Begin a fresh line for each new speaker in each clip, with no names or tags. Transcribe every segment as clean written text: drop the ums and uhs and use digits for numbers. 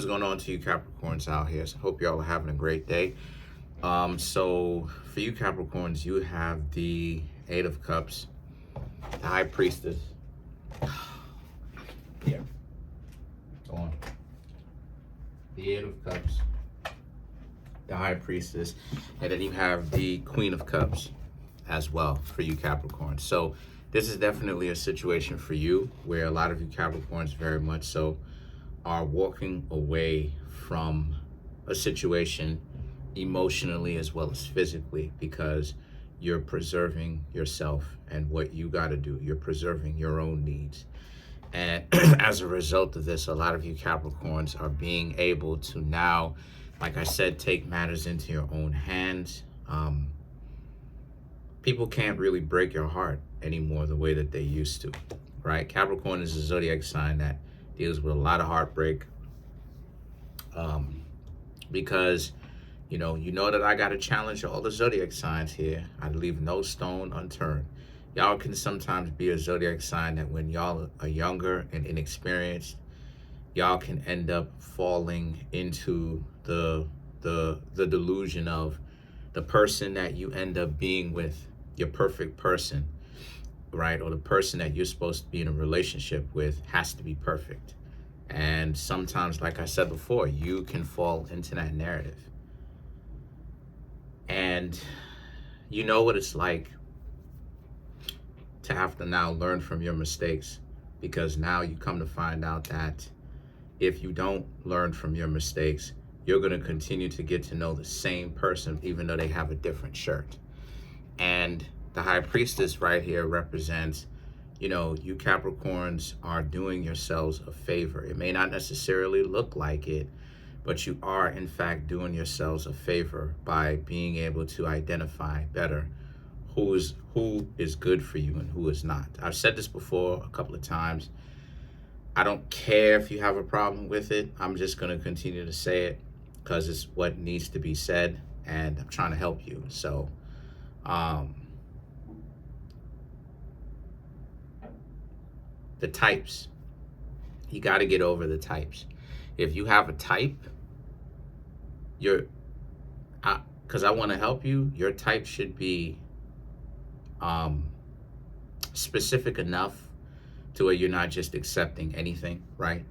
What's going on to you Capricorns out here? So hope y'all are having a great day. So for you Capricorns, you have the Eight of Cups, the High Priestess. Yeah. Go on. The Eight of Cups, the High Priestess, and then you have the Queen of Cups as well for you Capricorns. So this is definitely a situation for you where a lot of you Capricorns very much so are walking away from a situation emotionally as well as physically because you're preserving yourself and what you got to do. You're preserving your own needs. And as a result of this, a lot of you Capricorns are being able to now, like I said, take matters into your own hands. People can't really break your heart anymore the way that they used to, right? Capricorn is a zodiac sign that deals with a lot of heartbreak, because you know that I got to challenge all the zodiac signs here. I leave no stone unturned. Y'all can sometimes be a zodiac sign that when y'all are younger and inexperienced, y'all can end up falling into the delusion of the person that you end up being with, your perfect person, right? Or the person that you're supposed to be in a relationship with has to be perfect. And sometimes, like I said before, you can fall into that narrative. And you know what it's like to have to now learn from your mistakes, because now you come to find out that if you don't learn from your mistakes, you're going to continue to get to know the same person even though they have a different shirt. And the High Priestess right here represents, you Capricorns are doing yourselves a favor. It may not necessarily look like it, but you are in fact doing yourselves a favor by being able to identify better who is good for you and who is not. I've said this before a couple of times. I don't care if you have a problem with it. I'm just going to continue to say it because it's what needs to be said, and I'm trying to help you. So, the types. You got to get over the types. If you have a type, because I want to help you, your type should be specific enough to where you're not just accepting anything, right?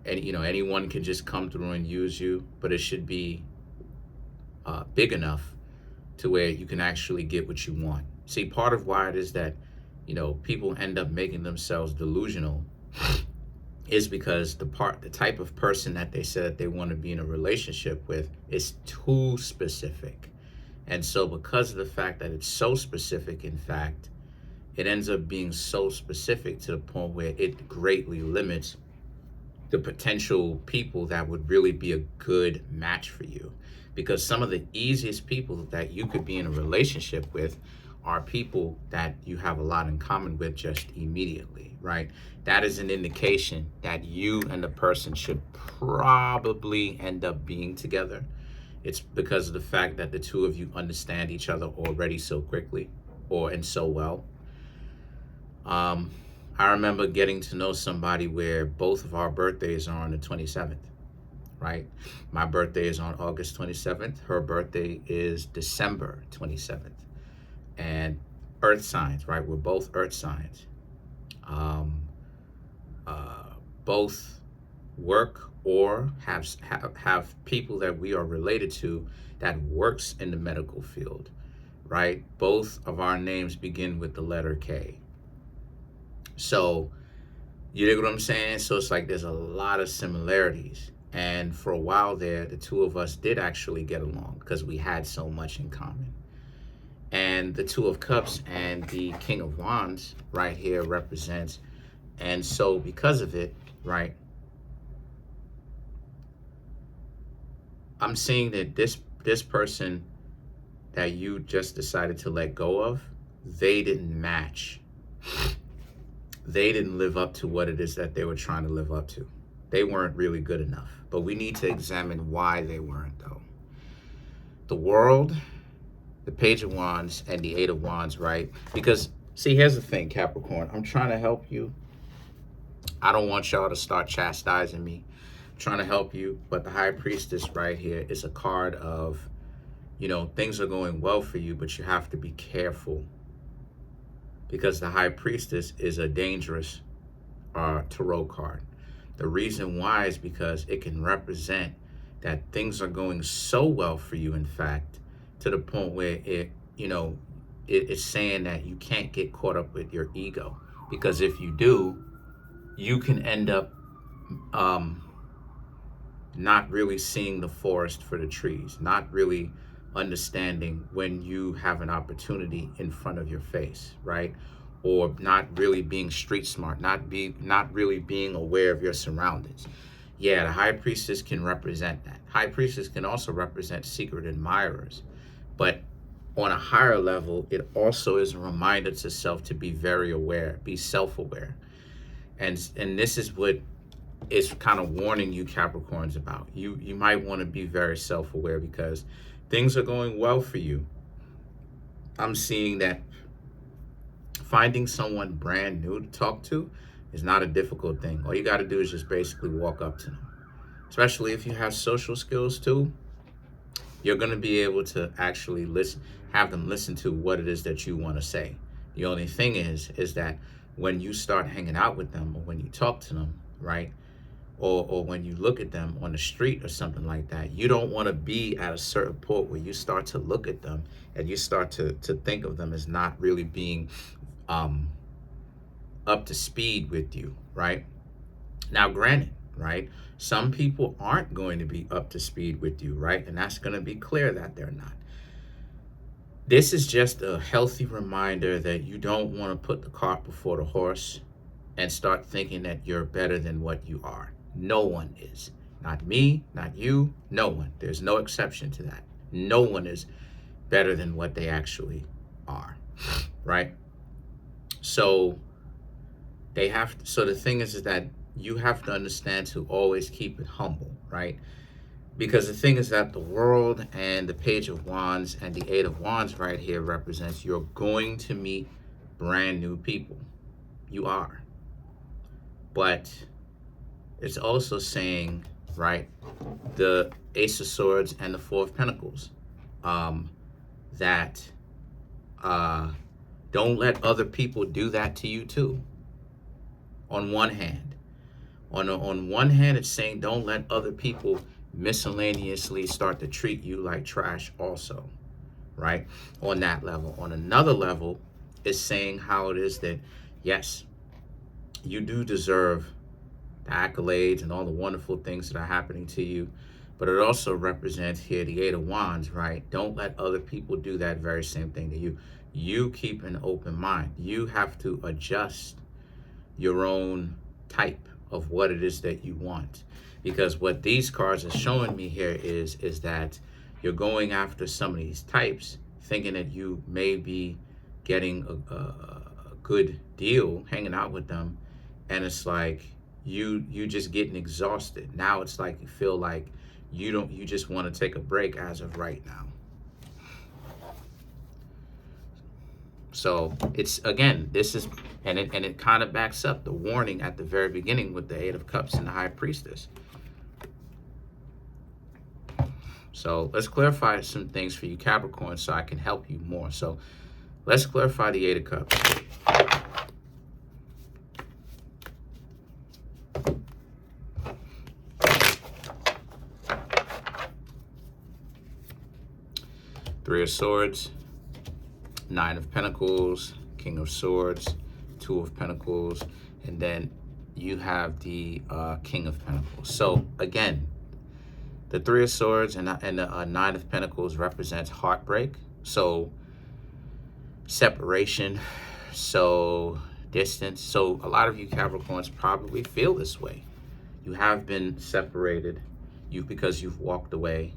And anyone can just come through and use you, but it should be big enough to where you can actually get what you want. See, part of why it is that people end up making themselves delusional is because the type of person that they said they want to be in a relationship with is too specific. And so because of the fact that it's so specific, in fact, it ends up being so specific to the point where it greatly limits the potential people that would really be a good match for you. Because some of the easiest people that you could be in a relationship with are people that you have a lot in common with just immediately, right? That is an indication that you and the person should probably end up being together. It's because of the fact that the two of you understand each other already so quickly and so well. I remember getting to know somebody where both of our birthdays are on the 27th, right? My birthday is on August 27th. Her birthday is December 27th. And earth signs, right? We're both earth signs. Both work or have people that we are related to that works in the medical field, right? Both of our names begin with the letter K. So you dig what I'm saying? So it's like there's a lot of similarities. And for a while there, the two of us did actually get along because we had so much in common. And the Two of Cups and the King of Wands right here represents. And so because of it, right, I'm seeing that this person that you just decided to let go of, they didn't match. They didn't live up to what it is that they were trying to live up to. They weren't really good enough. But we need to examine why they weren't, though. The World, the Page of Wands, and the Eight of Wands, right? Because, see, here's the thing, Capricorn. I'm trying to help you. I don't want y'all to start chastising me, trying to help you. But the High Priestess right here is a card of, you know, things are going well for you, but you have to be careful, because the High Priestess is a dangerous tarot card. The reason why is because it can represent that things are going so well for you, in fact, to the point where it's saying that you can't get caught up with your ego, because if you do, you can end up not really seeing the forest for the trees, not really understanding when you have an opportunity in front of your face, right? Or not really being street smart, not really being aware of your surroundings. Yeah, the High Priestess can represent that. High Priestess can also represent secret admirers. But on a higher level, it also is a reminder to self to be very aware, be self-aware. And this is what it's kind of warning you Capricorns about. You might want to be very self-aware, because things are going well for you. I'm seeing that finding someone brand new to talk to is not a difficult thing. All you got to do is just basically walk up to them. Especially if you have social skills too, you're going to be able to actually have them listen to what it is that you want to say. The only thing is that when you start hanging out with them, or when you talk to them, right? Or when you look at them on the street or something like that, you don't want to be at a certain point where you start to look at them and you start to think of them as not really being up to speed with you, right? Now, granted, right, some people aren't going to be up to speed with you, right? And that's going to be clear that they're not. This is just a healthy reminder that you don't want to put the cart before the horse and start thinking that you're better than what you are. No one is. Not me, not you, no one. There's no exception to that. No one is better than what they actually are, right? So the thing is that you have to understand to always keep it humble, right? Because the thing is that the world and the Page of Wands and the Eight of Wands right here represents you're going to meet brand new people. You are. But it's also saying, right, the Ace of Swords and the Four of Pentacles, that don't let other people do that to you too. On one hand. On one hand, it's saying don't let other people miscellaneously start to treat you like trash also, right? On that level. On another level, it's saying how it is that, yes, you do deserve the accolades and all the wonderful things that are happening to you, but it also represents here the Eight of Wands, right? Don't let other people do that very same thing to you. You keep an open mind. You have to adjust your own type of what it is that you want. Because what these cards are showing me here is that you're going after some of these types, thinking that you may be getting a good deal hanging out with them, and it's like you just getting exhausted. Now it's like you feel like you just want to take a break as of right now. So it's, again, this is, and it kind of backs up the warning at the very beginning with the Eight of Cups and the High Priestess. So let's clarify some things for you Capricorn so I can help you more. So let's clarify the Eight of Cups. Three of Swords, Nine of Pentacles, King of Swords, Two of Pentacles, and then you have the King of Pentacles. So again, the Three of Swords and the Nine of Pentacles represents heartbreak, so separation, so distance. So a lot of you Capricorns probably feel this way. You have been separated, because you've walked away,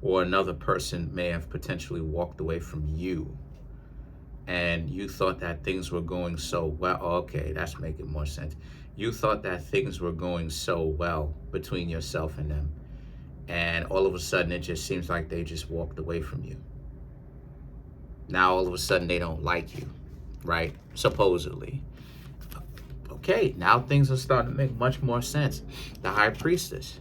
or another person may have potentially walked away from you, and you thought that things were going so well. Okay, that's making more sense. You thought that things were going so well between yourself and them, and all of a sudden it just seems like they just walked away from you. Now all of a sudden they don't like you, right? Supposedly. okay, now things are starting to make much more sense. The High Priestess,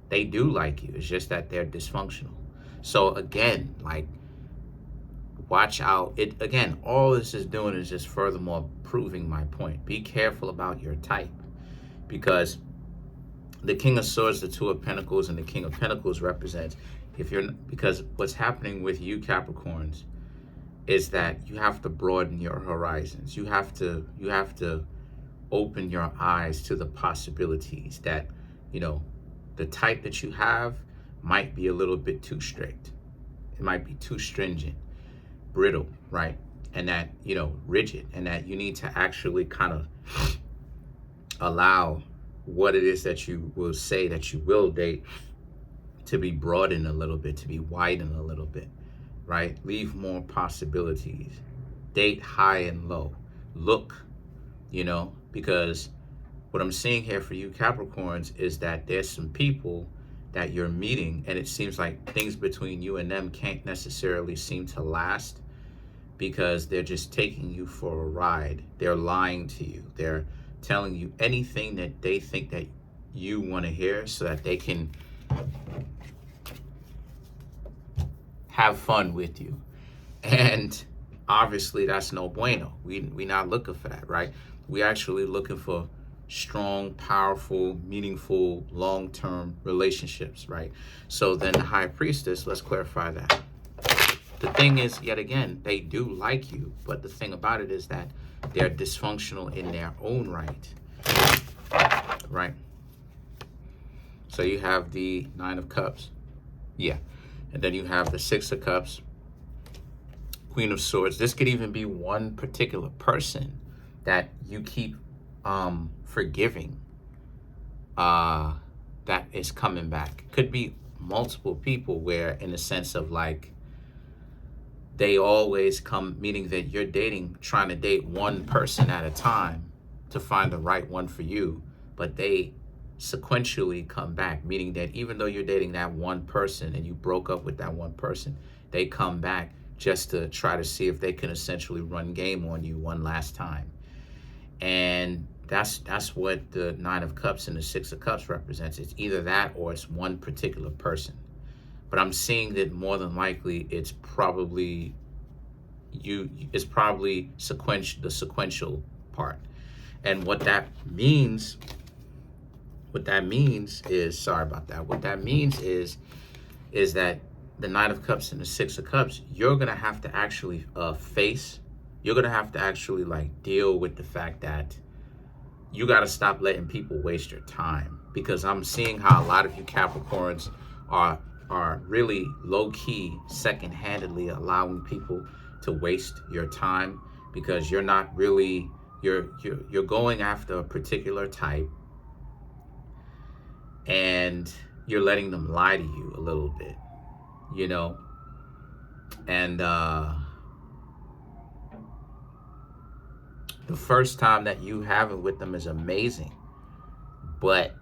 they do like you. It's just that they're dysfunctional. So again, like, watch out. It again, all this is doing is just furthermore proving my point. Be careful about your type, because the King of Swords, the Two of Pentacles, and the King of Pentacles represents, because what's happening with you Capricorns is that you have to broaden your horizons. You have to open your eyes to the possibilities that, the type that you have might be a little bit too strict. It might be too stringent, brittle, right? And that, rigid, and that you need to actually kind of allow what it is that you will say that you will date to be broadened a little bit, to be widened a little bit, right? Leave more possibilities. Date high and low. Look, because what I'm seeing here for you Capricorns is that there's some people that you're meeting, and it seems like things between you and them can't necessarily seem to last, because they're just taking you for a ride. They're lying to you. They're telling you anything that they think that you want to hear so that they can have fun with you. And obviously that's no bueno. We're not looking for that, right? We're actually looking for strong, powerful, meaningful, long-term relationships, right? So then the High Priestess, let's clarify that. The thing is, yet again, they do like you, but the thing about it is that they're dysfunctional in their own right, right? So you have the Nine of Cups, yeah, and then you have the Six of Cups, Queen of Swords. This could even be one particular person that you keep forgiving that is coming back. Could be multiple people where, in the sense of like, they always come, meaning that you're trying to date one person at a time to find the right one for you, but they sequentially come back, meaning that even though you're dating that one person and you broke up with that one person, they come back just to try to see if they can essentially run game on you one last time. And that's what the Nine of Cups and the Six of Cups represents. It's either that or it's one particular person. But I'm seeing that more than likely it's probably the sequential part. And what that means is, sorry about that. What that means is that the Nine of Cups and the Six of Cups, you're gonna have to actually you're gonna have to actually like deal with the fact that you gotta stop letting people waste your time. Because I'm seeing how a lot of you Capricorns are really low-key, second-handedly allowing people to waste your time, because you're not really, you're going after a particular type, and you're letting them lie to you a little bit, and the first time that you have it with them is amazing, but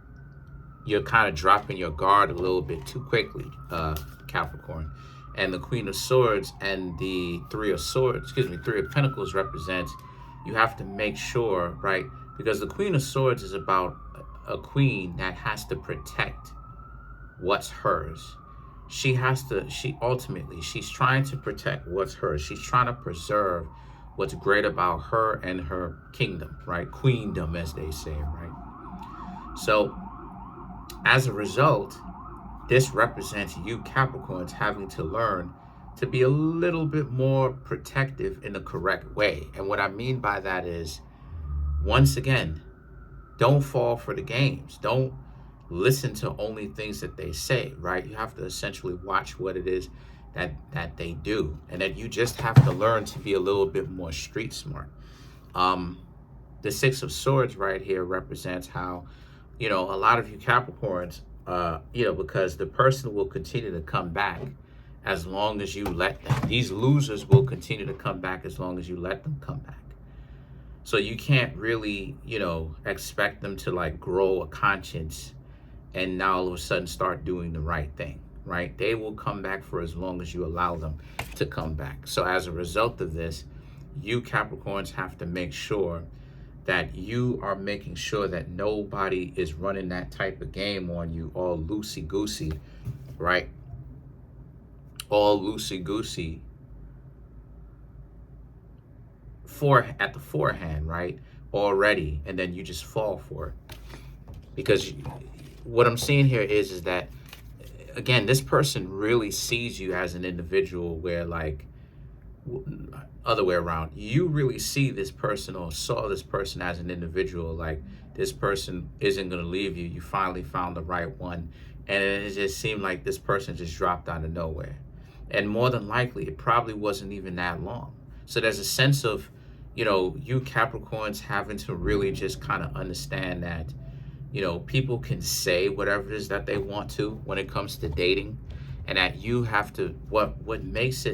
you're kind of dropping your guard a little bit too quickly, Capricorn. And the Queen of Swords and the Three of Pentacles represents, you have to make sure, right? Because the Queen of Swords is about a queen that has to protect what's hers. She's trying to protect what's hers. She's trying to preserve what's great about her and her kingdom, right? Queendom, as they say, right? So as a result, this represents you Capricorns having to learn to be a little bit more protective in the correct way. And what I mean by that is, once again, don't fall for the games. Don't listen to only things that they say, right? You have to essentially watch what it is that they do, and that you just have to learn to be a little bit more street smart. The Six of Swords right here represents how, a lot of you Capricorns, because the person will continue to come back as long as you let them. These losers will continue to come back as long as you let them come back. So you can't really, expect them to like grow a conscience and now all of a sudden start doing the right thing, right? They will come back for as long as you allow them to come back. So as a result of this, you Capricorns have to make sure that you are making sure that nobody is running that type of game on you, all loosey-goosey, right? All loosey-goosey at the forehand, right? Already, and then you just fall for it. Because what I'm seeing here is that, again, this person really sees you as an individual where, like, other way around, you really see this person or saw this person as an individual, like this person isn't going to leave you. You finally found the right one, and it just seemed like this person just dropped out of nowhere. And more than likely, it probably wasn't even that long. So there's a sense of, you Capricorns having to really just kind of understand that, people can say whatever it is that they want to when it comes to dating, and that you have to, what makes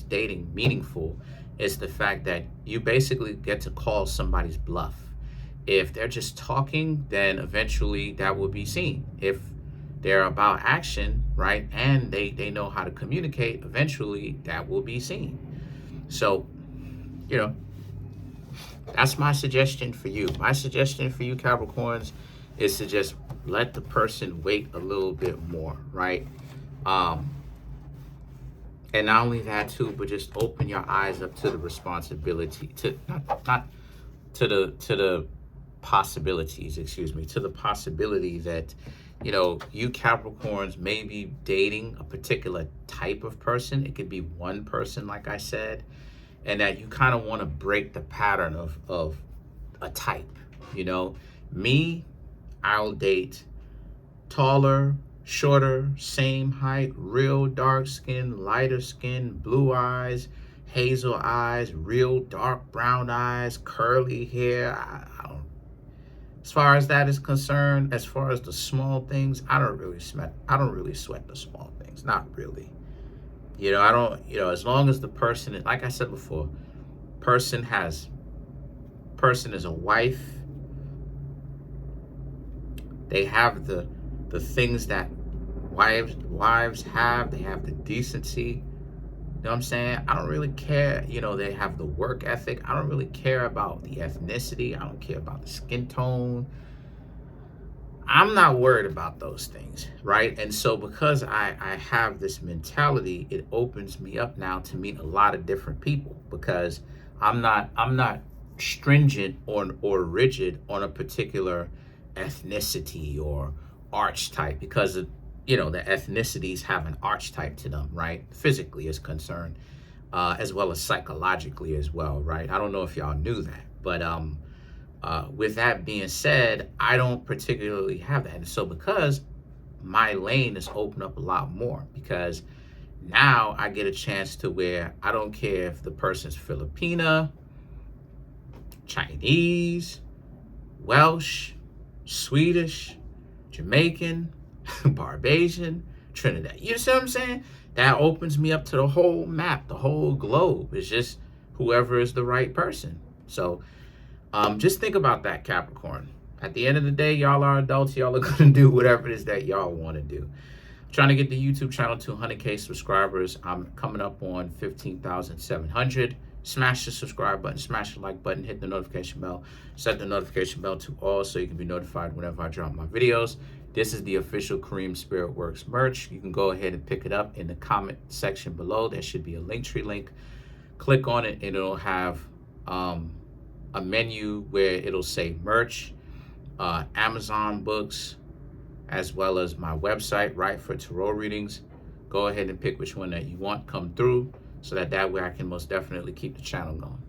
dating meaningful is the fact that you basically get to call somebody's bluff. If they're just talking, then eventually that will be seen. If they're about action, right, and they know how to communicate, eventually that will be seen. So, that's my suggestion for you. My suggestion for you, Capricorns, is to just let the person wait a little bit more, right? And not only that too, but just open your eyes up to the responsibility, to not to the possibilities, to the possibility that, you Capricorns may be dating a particular type of person. It could be one person, like I said, and that you kind of want to break the pattern of a type. Me, I'll date taller, shorter, same height, real dark skin, lighter skin, blue eyes, hazel eyes, real dark brown eyes, curly hair. I don't. As far as that is concerned, as far as the small things, I don't really sweat the small things. Not really. I don't. As long as the person, like I said before, person is a wife. They have the things that wives have. They have the decency. You know what I'm saying? I don't really care. They have the work ethic. I don't really care about the ethnicity. I don't care about the skin tone. I'm not worried about those things, right? And so because I have this mentality, it opens me up now to meet a lot of different people, because I'm not stringent or rigid on a particular ethnicity or archetype, because the ethnicities have an archetype to them, right? Physically is concerned, as well as psychologically as well, right? I don't know if y'all knew that, but with that being said, I don't particularly have that. And so because my lane is opened up a lot more, because now I get a chance to where I don't care if the person's Filipina, Chinese, Welsh, Swedish, Jamaican, Barbadian, Trinidad. You see what I'm saying? That opens me up to the whole map, the whole globe. It's just whoever is the right person. So just think about that, Capricorn. At the end of the day, y'all are adults. Y'all are going to do whatever it is that y'all want to do. I'm trying to get the YouTube channel to 100K subscribers. I'm coming up on 15,700. Smash the subscribe button, smash the like button, hit the notification bell, set the notification bell to all so you can be notified whenever I drop my videos. This is the official Kareemspiritworks merch. You can go ahead and pick it up in the comment section below. There should be a Linktree link. Click on it and it'll have a menu where it'll say merch, Amazon books, as well as my website, right, for tarot readings. Go ahead and pick which one that you want come through, so that way I can most definitely keep the channel going.